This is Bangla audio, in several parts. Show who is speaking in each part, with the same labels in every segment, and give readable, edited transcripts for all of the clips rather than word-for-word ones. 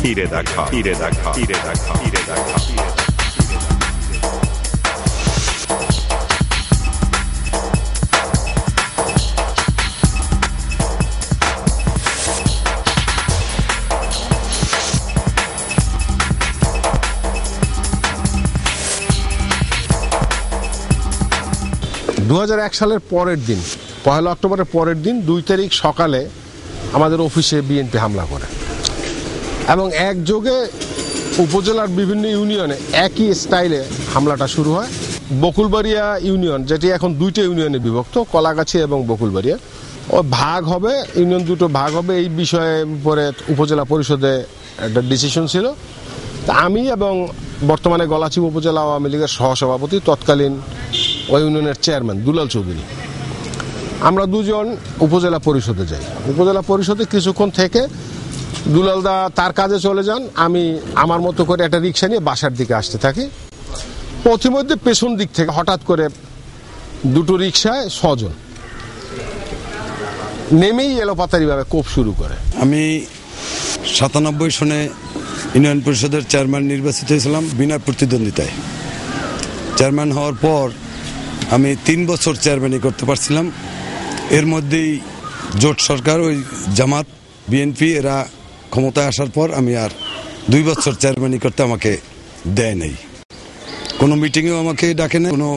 Speaker 1: ফিরে দেখা।
Speaker 2: 2001 সালের পরের দিন, 1 অক্টোবরের পরের দিন 2 তারিখ সকালে আমাদের অফিসে বিএনপি হামলা করে এবং একযোগে উপজেলার বিভিন্ন ইউনিয়নে একই স্টাইলে হামলাটা শুরু হয়। বকুলবাড়িয়া ইউনিয়ন, যেটি এখন 2টা ইউনিয়নে বিভক্ত, কলাগাছি এবং বকুলবাড়িয়া, ও ভাগ হবে, ইউনিয়ন দুটো ভাগ হবে, এই বিষয়ে পরে উপজেলা পরিষদে একটা ডিসিশন ছিল। তা আমি এবং বর্তমানে গলাচিপা উপজেলা আওয়ামী লীগের সহসভাপতি, তৎকালীন ওই ইউনিয়নের চেয়ারম্যান দুলাল চৌধুরী, আমরা দুজন উপজেলা পরিষদে যাই। উপজেলা পরিষদে কিছুক্ষণ থেকে দুলালদা তার কাজে চলে যান, আমি আমার মতো করে একটা রিক্সা নিয়ে বাসার দিকে আসতে থাকি। পথিমধ্যে পেছন দিক থেকে হঠাৎ করে দুটো রিক্সায় 6 জন নেমেই এলোপাতারিভাবে কোপ শুরু করে।
Speaker 3: আমি 97 সনে ইউনিয়ন পরিষদের চেয়ারম্যান নির্বাচিত হয়েছিলাম বিনা প্রতিদ্বন্দ্বিতায়। চেয়ারম্যান হওয়ার পর আমি 3 বছর চেয়ারম্যানই করতে পারছিলাম। এর মধ্যেই জোট সরকার, ওই জামাত, বিএনপি এরা ক্ষমতায় আসার পর আমি আর 2 বছর চেয়ারম্যানই করতে আমাকে দেয় নাই। কোনো মিটিংয়েও আমাকে ডাকে না, কোনো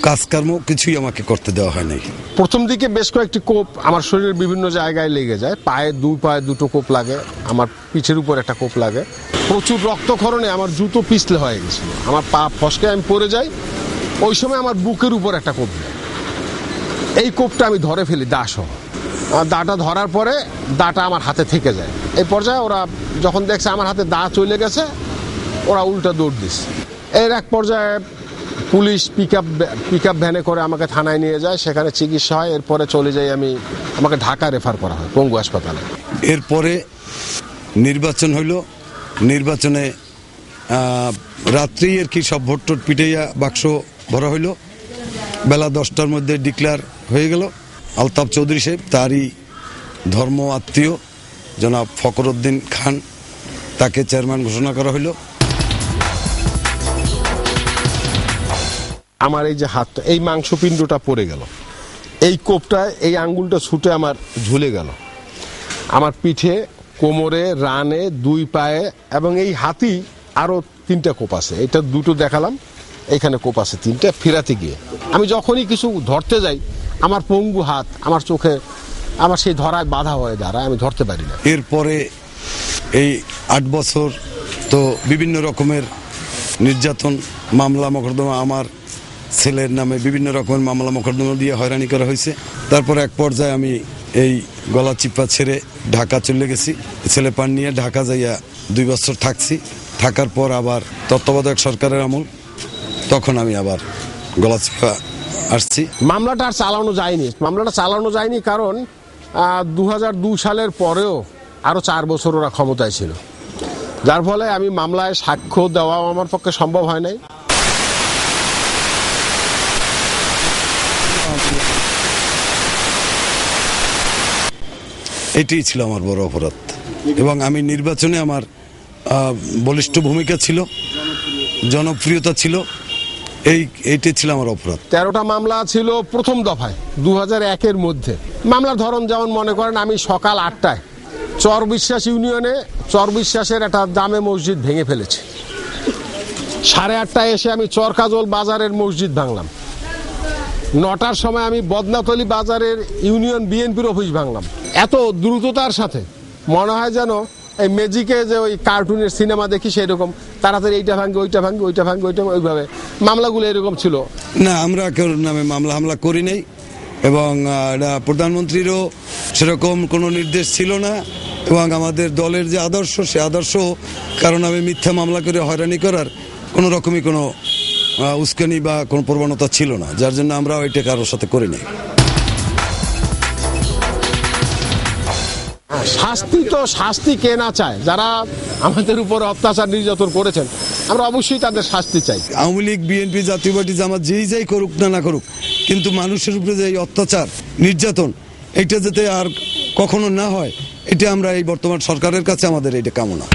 Speaker 3: কাজকর্ম কিছুই আমাকে করতে দেওয়া হয় নাই।
Speaker 2: প্রথম দিকে বেশ কয়েকটি কোপ আমার শরীরের বিভিন্ন জায়গায় লেগে যায়, পায়ে 2 পায়ে 2টো কোপ লাগে, আমার পিঠের উপর একটা কোপ লাগে, প্রচুর রক্তক্ষরণে আমার জুতো পিছলে হয়ে গেছিল, আমার পা ফসকে আমি পড়ে যাই। ওই সময় আমার বুকের উপর একটা কোপ দেয়, এই কোপটা আমি ধরে ফেলি দাসহ। দাটা ধরার পরে দাটা আমার হাতে থেকে যায়। এই পর্যায়ে ওরা যখন দেখছে আমার হাতে দা চলে গেছে, ওরা উল্টা দৌড় দিচ্ছে। এর এক পর্যায়ে পুলিশ পিকআপ ভ্যানে করে আমাকে থানায় নিয়ে যায়, সেখানে চিকিৎসা হয়। এরপরে চলে যাই আমি, আমাকে ঢাকা রেফার করা হয় পঙ্গু হাসপাতালে।
Speaker 3: এরপরে নির্বাচন হইল। নির্বাচনে রাত্রি আর কি সব ভোট টোট পিটাইয়া বাক্স ভরা হইল। বেলা 10টার মধ্যে ডিক্লেয়ার হয়ে গেল। আলতাফ চৌধুরী সাহেব, তারই ধর্ম আত্মীয় জনাব ফখরুদ্দিন খান, তাকে চেয়ারম্যান ঘোষণা করা হইল।
Speaker 2: আমার এই যে হাতটা, এই মাংসপিণ্ডটা পড়ে গেল, এই কোপটায় এই আঙ্গুলটা ছুটে আমার ঝুলে গেল। আমার পিঠে, কোমরে, রানে, 2 পায়ে এবং এই হাতি আরো 3টা কোপ আছে। এটা 2টো দেখালাম, এখানে কোপ আছে 3টা। ফেরাতে গিয়ে আমি যখনই কিছু ধরতে যাই, আমার পঙ্গু হাত আমার চোখে, আমার সেই ধরায় বাধা হয়ে দাঁড়ায়, আমি ধরতে পারি না।
Speaker 3: এরপরে এই 8 বছর তো বিভিন্ন রকমের নির্যাতন, মামলা মোকদ্দমা, আমার ছেলের নামে বিভিন্ন রকমের মামলা মোকদ্দমা দিয়ে হয়রানি করা হয়েছে। তারপর এক পর্যায়ে আমি এই গলাচিপা ছেড়ে ঢাকা চলে গেছি। ছেলে পান নিয়ে ঢাকা যাইয়া 2 বছর থাকছি। থাকার পর আবার তত্ত্বাবধায়ক সরকারের আমল, তখন আমি আবার গলাচিপা আসছি।
Speaker 2: মামলাটা আর চালানো যায়নি, কারণ 2002 সালের পরেও আরো 4 বছর ওরা ক্ষমতায় ছিল, যার ফলে আমি মামলায় সাক্ষ্য দেওয়াও আমার পক্ষে সম্ভব হয় নাই।
Speaker 3: এটাই ছিল আমার বড় অপরাধ। এবং আমি নির্বাচনে আমার বলিষ্ঠ ভূমিকা ছিল, জনপ্রিয়তা ছিল, এইটাই ছিল আমার অপরাধ।
Speaker 2: 13টা মামলা ছিল প্রথম দফায় 2001-এর মধ্যে। মামলার ধরন যেমন, মনে করেন আমি সকাল 8টায় চরবিশ্বাস ইউনিয়নে চরবিশ্বাসের একটা জামে মসজিদ ভেঙে ফেলেছি। 8:30টায় এসে আমি চরকাজল বাজারের মসজিদ ভাঙলাম। 9টার সময় আমি বদনাতলি বাজারের ইউনিয়ন বিএনপির অফিস ভাঙলাম। এত দ্রুততার সাথে মনে হয় যেন এই ম্যাজিকে যে ওই কার্টুনের সিনেমা দেখি সেই রকম, তাড়াতাড়ি এইটা ভাঙবে, ওইটা ভাঙবে, ওইটা ভাঙবে, ওইটা, ওইভাবে মামলাগুলো এরকম ছিল
Speaker 3: না। আমরা কেউ নামে মামলা হামলা করি নাই এবং প্রধানমন্ত্রীরও সেরকম কোনো নির্দেশ ছিল না। এবং আমাদের দলের যে আদর্শ, সে আদর্শ কারণ আমি মিথ্যা মামলা করে হয়রানি করার কোনো রকমই কোনো উস্কানি বা কোনো প্রবণতা ছিল না, যার জন্য আমরা ওইটা কারোর সাথে করি নাই।
Speaker 2: শাস্তি কে না চায়? যারা আমাদের উপর অত্যাচার নির্যাতন করেছেন, আমরা অবশ্যই তাদের শাস্তি চাই।
Speaker 3: আওয়ামী লীগ, বিএনপি, জাতীয় পার্টি, জামাত যেই যাই করুক না করুক, কিন্তু মানুষের উপরে যে অত্যাচার নির্যাতন, এটা যাতে আর কখনো না হয়, এটা আমরা এই বর্তমান সরকারের কাছে আমাদের এটা কামনা।